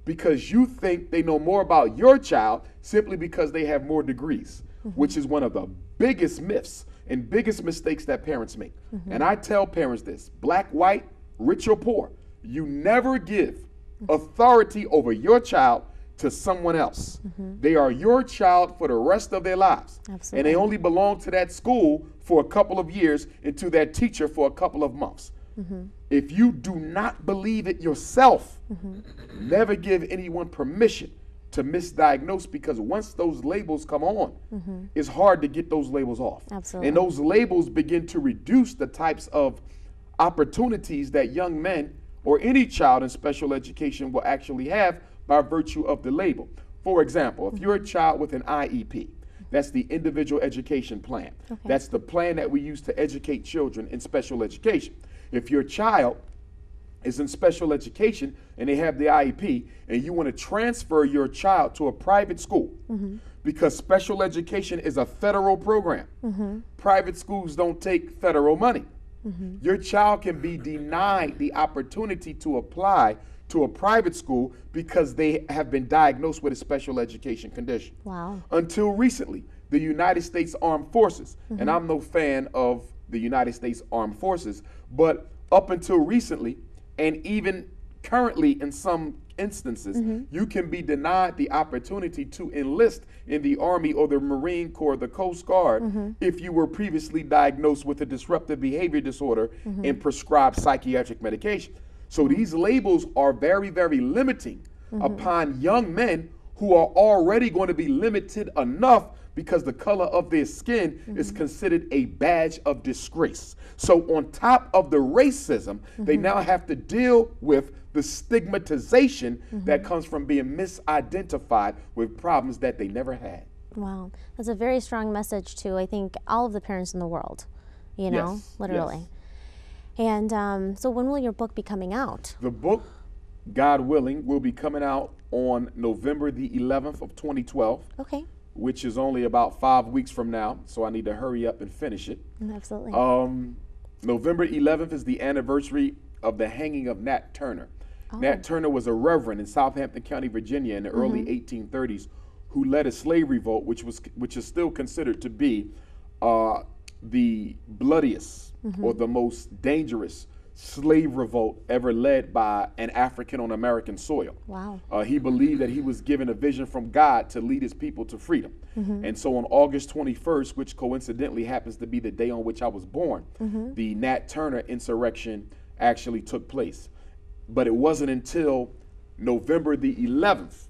because you think they know more about your child simply because they have more degrees, which is one of the biggest myths and biggest mistakes that parents make. And I tell parents this, black, white, rich or poor, you never give authority over your child to someone else. They are your child for the rest of their lives. Absolutely. And they only belong to that school for a couple of years and to that teacher for a couple of months. If you do not believe it yourself, never give anyone permission to misdiagnose, because once those labels come on, it's hard to get those labels off. Absolutely. And those labels begin to reduce the types of opportunities that young men or any child in special education will actually have by virtue of the label. For example, if you're a child with an IEP, that's the individual education plan. That's the plan that we use to educate children in special education. If your child is in special education and they have the IEP and you want to transfer your child to a private school, because special education is a federal program. Private schools don't take federal money. Your child can be denied the opportunity to apply to a private school because they have been diagnosed with a special education condition. Wow. Until recently, the United States Armed Forces, and I'm no fan of the United States Armed Forces, but up until recently, and even currently in some instances, you can be denied the opportunity to enlist in the Army or the Marine Corps, the Coast Guard, if you were previously diagnosed with a disruptive behavior disorder and prescribed psychiatric medication. So these labels are very, very limiting upon young men who are already going to be limited enough because the color of their skin is considered a badge of disgrace. So on top of the racism, they now have to deal with the stigmatization that comes from being misidentified with problems that they never had. Wow. That's a very strong message to, I think, all of the parents in the world, you know, Yes, literally. yes. And so when will your book be coming out? The book, God willing, will be coming out on November the 11th of 2012. Okay. Which is only about 5 weeks from now, so I need to hurry up and finish it. Absolutely. November 11th is the anniversary of the hanging of Nat Turner. Nat Turner was a reverend in Southampton County, Virginia in the early 1830s who led a slave revolt, which is still considered to be the bloodiest or the most dangerous slave revolt ever led by an African on American soil. Wow. He believed that he was given a vision from God to lead his people to freedom. And so on August 21st, which coincidentally happens to be the day on which I was born, the Nat Turner insurrection actually took place. But it wasn't until November the 11th,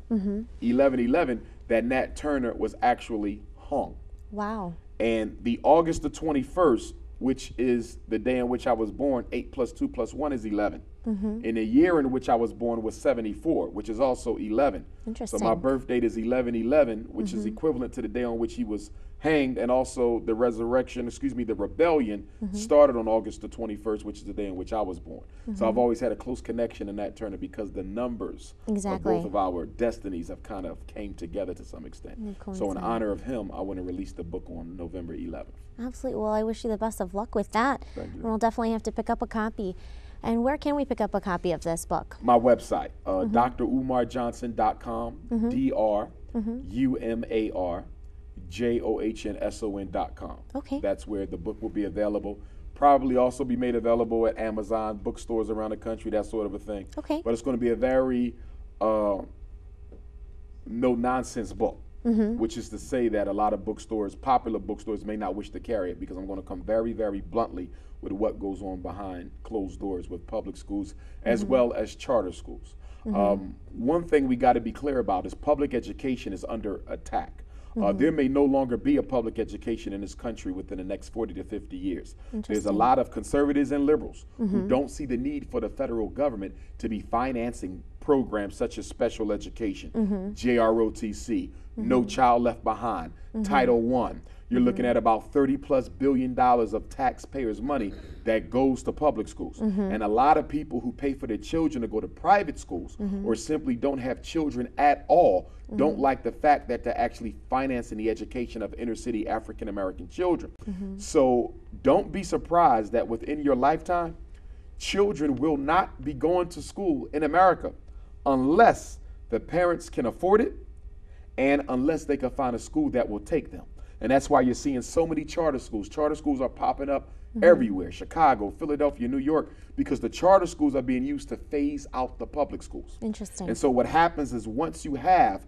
11/11, that Nat Turner was actually hung. Wow. And the August the 21st, which is the day in which I was born, 8 + 2 + 1 is 11. And the year in which I was born was 74, which is also 11. Interesting. So my birth date is 11/11, which is equivalent to the day on which he was hanged, and also the resurrection, the rebellion started on August the 21st, which is the day in which I was born. So I've always had a close connection to Nat Turner because the numbers of both of our destinies have kind of came together to some extent. So in honor of him, I want to release the book on November 11th. Absolutely. Well, I wish you the best of luck with that. Thank you. And we'll definitely have to pick up a copy. And where can we pick up a copy of this book? My website, drumarjohnson.com, drumarjohnson.com. Okay. That's where the book will be available. Probably also be made available at Amazon, bookstores around the country, that sort of a thing. Okay. But it's going to be a very no-nonsense book, which is to say that a lot of bookstores, popular bookstores, may not wish to carry it because I'm going to come very, very bluntly with what goes on behind closed doors with public schools as well as charter schools. One thing we got to be clear about is public education is under attack. There may no longer be a public education in this country within the next 40 to 50 years. There's a lot of conservatives and liberals who don't see the need for the federal government to be financing programs such as special education, JROTC, No Child Left Behind, Title I. You're looking at about $30+ billion of taxpayers' money that goes to public schools. And a lot of people who pay for their children to go to private schools or simply don't have children at all don't like the fact that they're actually financing the education of inner city African American children. So don't be surprised that within your lifetime, children will not be going to school in America unless the parents can afford it and unless they can find a school that will take them. And that's why you're seeing so many charter schools. Charter schools are popping up everywhere, Chicago, Philadelphia, New York, because the charter schools are being used to phase out the public schools. Interesting. And so what happens is once you have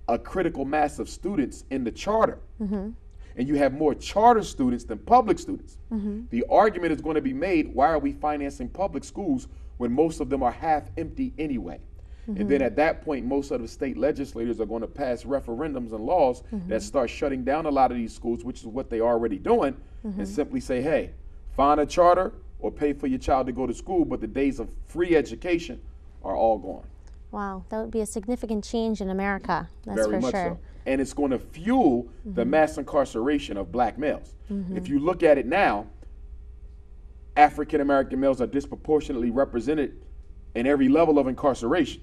a critical mass of students in the charter, and you have more charter students than public students, the argument is going to be made, why are we financing public schools when most of them are half empty anyway? And then at that point, most of the state legislators are going to pass referendums and laws that start shutting down a lot of these schools, which is what they're already doing, and simply say, hey, find a charter or pay for your child to go to school, but the days of free education are all gone. Wow, that would be a significant change in America, that's Very for much sure. so. And it's going to fuel the mass incarceration of black males. If you look at it now, African American males are disproportionately represented in every level of incarceration.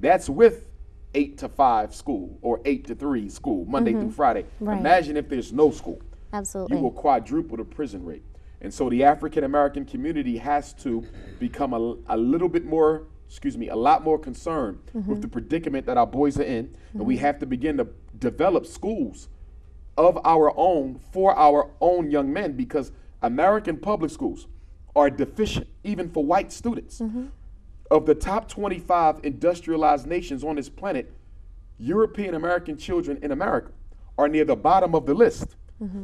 That's with 8 to 5 school or 8 to 3 school, Monday through Friday. Right. Imagine if there's no school. Absolutely. You will quadruple the prison rate. And so the African American community has to become a little bit more, a lot more concerned with the predicament that our boys are in. And we have to begin to develop schools of our own for our own young men, because American public schools are deficient, even for white students. Of the top 25 industrialized nations on this planet, European American children in America are near the bottom of the list.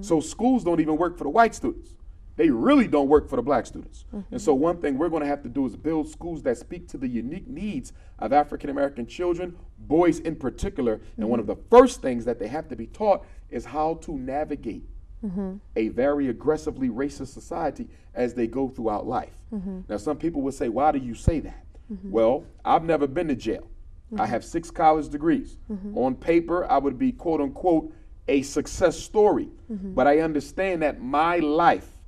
So schools don't even work for the white students. They really don't work for the black students. And so one thing we're going to have to do is build schools that speak to the unique needs of African American children, boys in particular. And one of the first things that they have to be taught is how to navigate a very aggressively racist society as they go throughout life. Now, some people would say, why do you say that? Well, I've never been to jail. I have 6 college degrees. On paper, I would be, quote unquote, a success story. But I understand that my life,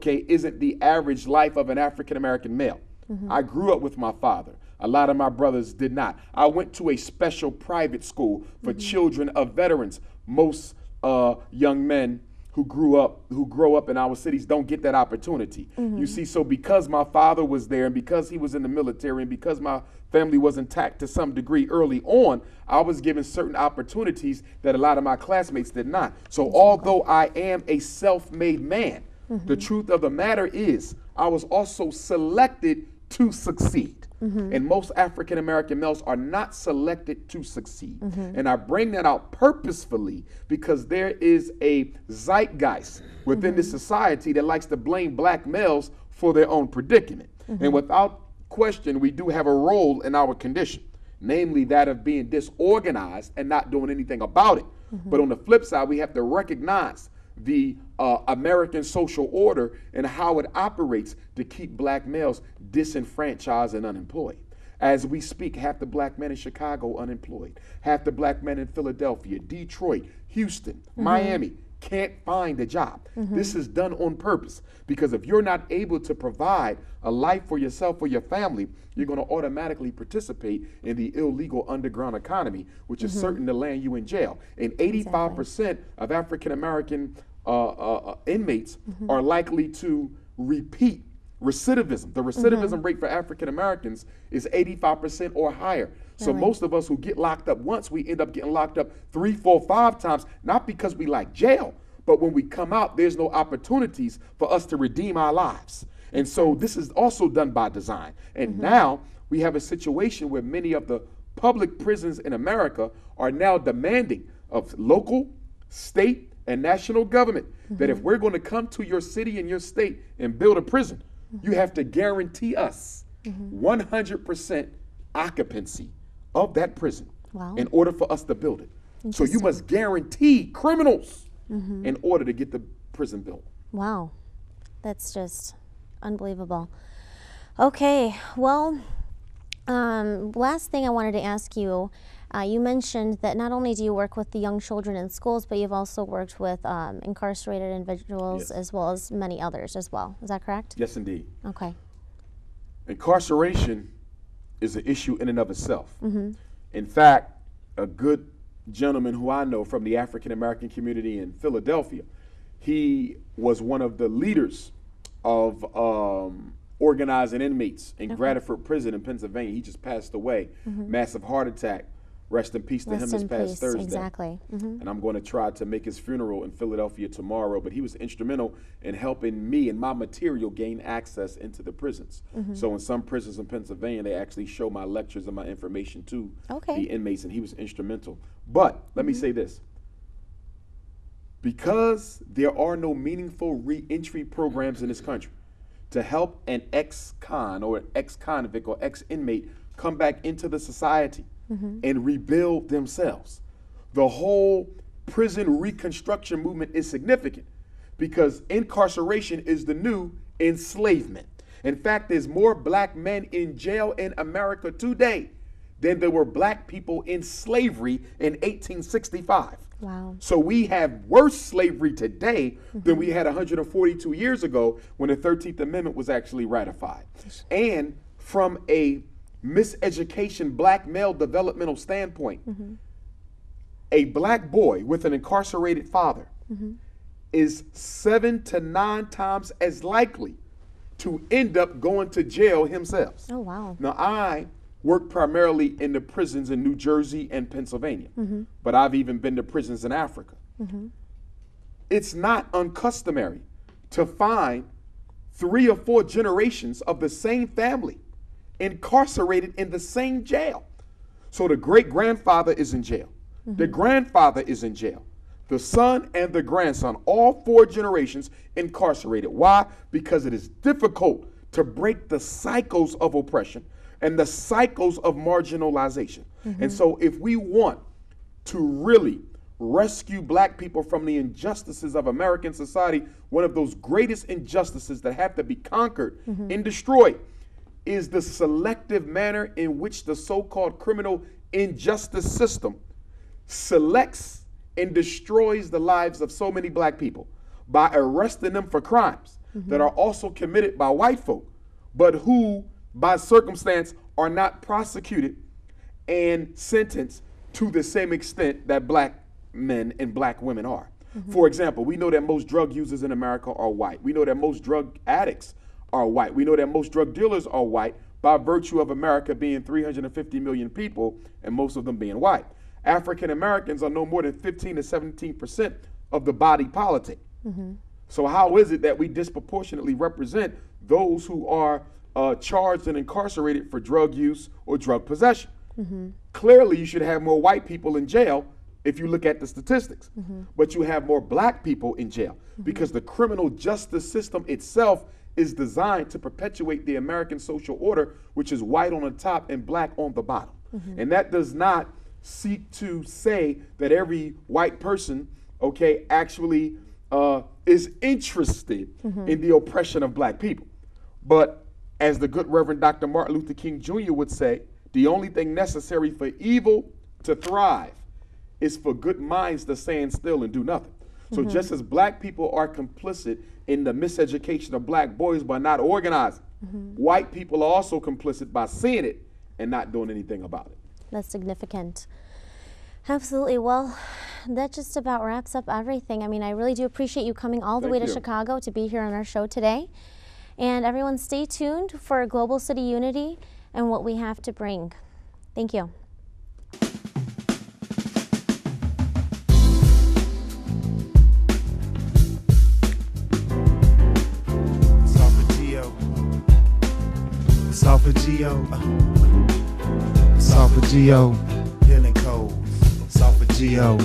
isn't the average life of an African American male. I grew up with my father. A lot of my brothers did not. I went to a special private school for children of veterans. Most young men who grow up in our cities don't get that opportunity. You see, so because my father was there and because he was in the military and because my family was intact to some degree early on, I was given certain opportunities that a lot of my classmates did not. So although I am a self-made man, the truth of the matter is I was also selected to succeed. And most African American males are not selected to succeed. And I bring that out purposefully because there is a zeitgeist within this society that likes to blame black males for their own predicament. And without question, we do have a role in our condition, namely that of being disorganized and not doing anything about it. But on the flip side, we have to recognize the American social order and how it operates to keep black males disenfranchised and unemployed. As we speak, half the black men in Chicago unemployed, half the black men in Philadelphia, Detroit, Houston, Miami can't find a job. This is done on purpose because if you're not able to provide a life for yourself or your family, you're going to automatically participate in the illegal underground economy, which is certain to land you in jail. And 85% of African American inmates are likely to repeat recidivism. The recidivism rate for African Americans is 85% or higher. So most of us who get locked up once, we end up getting locked up 3, 4, 5 times, not because we like jail, but when we come out, there's no opportunities for us to redeem our lives. And so this is also done by design. And now we have a situation where many of the public prisons in America are now demanding of local, state, and national government that if we're going to come to your city and your state and build a prison, you have to guarantee us 100% occupancy of that prison in order for us to build it. So you must guarantee criminals in order to get the prison built. Wow, that's just unbelievable. Okay, well, last thing I wanted to ask you, you mentioned that not only do you work with the young children in schools, but you've also worked with incarcerated individuals as well as many others as well. Is that correct? Yes, indeed. Okay. Incarceration is an issue in and of itself. In fact, a good gentleman who I know from the African American community in Philadelphia, he was one of the leaders of organizing inmates in Graterford Prison in Pennsylvania. He just passed away. Massive heart attack. Rest in peace to him this past Thursday. Exactly. And I'm going to try to make his funeral in Philadelphia tomorrow. But he was instrumental in helping me and my material gain access into the prisons. So in some prisons in Pennsylvania, they actually show my lectures and my information to the inmates, and he was instrumental. But let me say this. Because there are no meaningful re-entry programs in this country to help an ex-con or an ex-convict or ex-inmate come back into the society and rebuild themselves. The whole prison reconstruction movement is significant because incarceration is the new enslavement. In fact, there's more black men in jail in America today than there were black people in slavery in 1865. Wow. So we have worse slavery today than we had 142 years ago when the 13th Amendment was actually ratified. And from a miseducation black male developmental standpoint, a black boy with an incarcerated father is 7 to 9 times as likely to end up going to jail himself. Oh, wow. Now, I work primarily in the prisons in New Jersey and Pennsylvania, but I've even been to prisons in Africa. It's not uncustomary to find 3 or 4 generations of the same family incarcerated in the same jail. So the great-grandfather is in jail. The grandfather is in jail. The son and the grandson, all 4 generations incarcerated. Why? Because it is difficult to break the cycles of oppression and the cycles of marginalization. And so if we want to really rescue black people from the injustices of American society, one of those greatest injustices that have to be conquered and destroyed is the selective manner in which the so-called criminal injustice system selects and destroys the lives of so many black people by arresting them for crimes that are also committed by white folk, but who, by circumstance, are not prosecuted and sentenced to the same extent that black men and black women are. For example, we know that most drug users in America are white. We know that most drug addicts are white. We know that most drug dealers are white by virtue of America being 350 million people and most of them being white. African Americans are no more than 15 to 17% of the body politic. So how is it that we disproportionately represent those who are charged and incarcerated for drug use or drug possession? Clearly, you should have more white people in jail if you look at the statistics, but you have more black people in jail because the criminal justice system itself is designed to perpetuate the American social order, which is white on the top and black on the bottom. And that does not seek to say that every white person, actually is interested in the oppression of black people. But as the good Reverend Dr. Martin Luther King Jr. would say, the only thing necessary for evil to thrive is for good minds to stand still and do nothing. So just as black people are complicit in the miseducation of black boys by not organizing, white people are also complicit by seeing it and not doing anything about it. That's significant. Absolutely. Well, that just about wraps up everything. I mean, I really do appreciate you coming all the way to Chicago to be here on our show today. And everyone stay tuned for Global City Unity and what we have to bring. Thank you. Esophageal, healing codes, esophageal.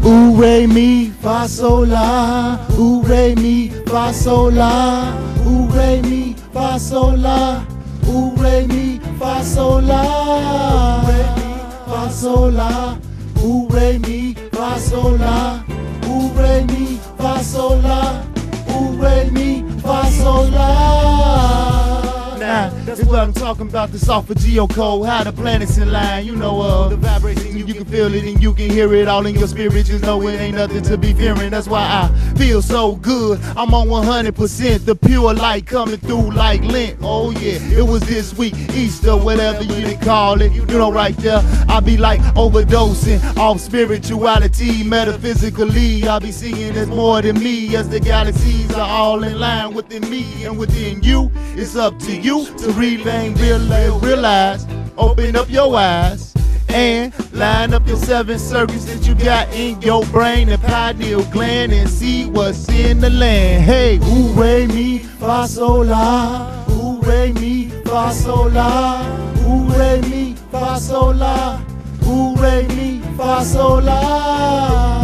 Ooh, re, mi, fa, sol, la. Ooh, re, mi, fa, sol, la. Ooh, re, mi, fa, sol, la. Ooh, re, mi, fa, sol, la. Ooh, re, mi, fa, sol, la. Ooh, re, mi, fa, sol, la. Ooh, re, mi, fa, sol, la. Ooh, re, mi, fa, sol, la. Now, That's what I'm talking about, the soft geocode, how the planets in line. You know, the vibration, you can feel it and you can hear it all in your spirit. Just know it ain't nothing to be fearing. That's why I feel so good. I'm on 100%, the pure light coming through like Lent. Oh yeah, it was this week, Easter, whatever you did call it. You know, right there, I be like overdosing off spirituality, metaphysically. I be seeing there's more than me, as the galaxies are all in line within me and within you. It's up to you to realize, open up your eyes and line up your 7 circuits that you got in your brain and pineal gland and see what's in the land. Hey, ooh, re, mi, fa, sol, la. Ooh, re, mi, fa, sol, la. Ooh, re, mi, fa, sol, la. Ooh, re, mi, fa, sol, la.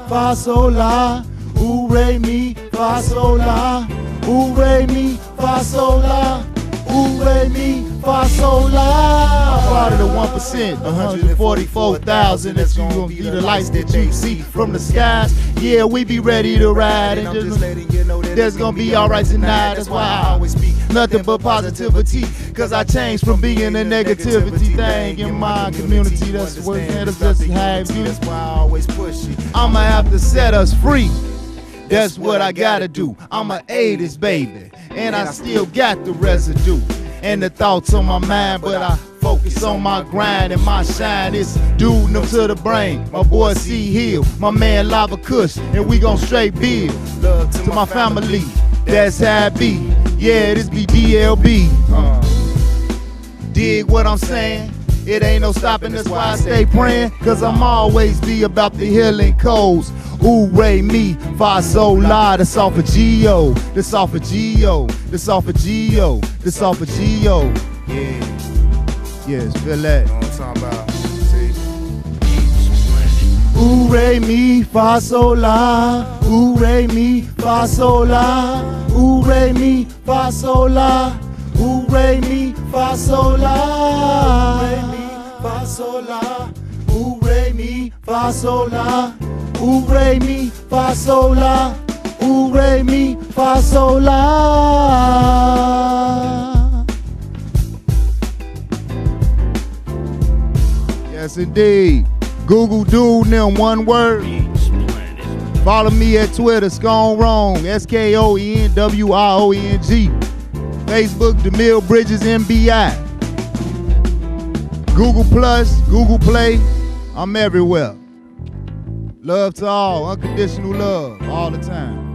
Fa, sol, la. Ooh, re, mi, fa, sol, la. Ooh, re, mi, fa, sol, la. Ooh, re, mi, fa, sol, la. I'm part of the 1%, 144,000. That's gonna be the lights that you see from the skies. Yeah, we be ready to ride, and just there's gonna be alright tonight. That's why I always speak nothing but positivity, cause I changed from being a negativity thing in my community. That's what that's just how it be. That's why I always push it. I'ma have to set us free. That's what I gotta do. I'ma aid this baby, and I still got the residue and the thoughts on my mind, but I focus on my grind and my shine. It's due them to the brain. My boy C Hill, my man Lava Kush, and we gon' straight build. Love to my family, that's how it be. Yeah, this be DLB. Dig what I'm saying? It ain't no stopping, that's why I stay praying, cause I'm always be about the healing codes. Ooh, re, mi, fa, sol, la, the solfeggio, the solfeggio, the solfeggio, the solfeggio. Yeah, yes, feel that. You know what I'm talking about? See? Ooh, re, mi, fa, sol, la. Ooh, re, mi, fa, sol, la. Ooh, re, mi, fa, sol, la. Ooh, re, mi, fa, sol, la. Ooh, re, mi, fa, sol, la. Ooh, re, mi, fa, sol, la. Ooh, re, mi, fa, sol, la. Ooh, re, mi, fa, sol, la. Yes, indeed. Google Dude, them one word. Follow me at Twitter, Skone Wrong, SKOENWRONG. Facebook, DeMille Bridges MBI. Google Plus, Google Play. I'm everywhere. Love to all, unconditional love, all the time.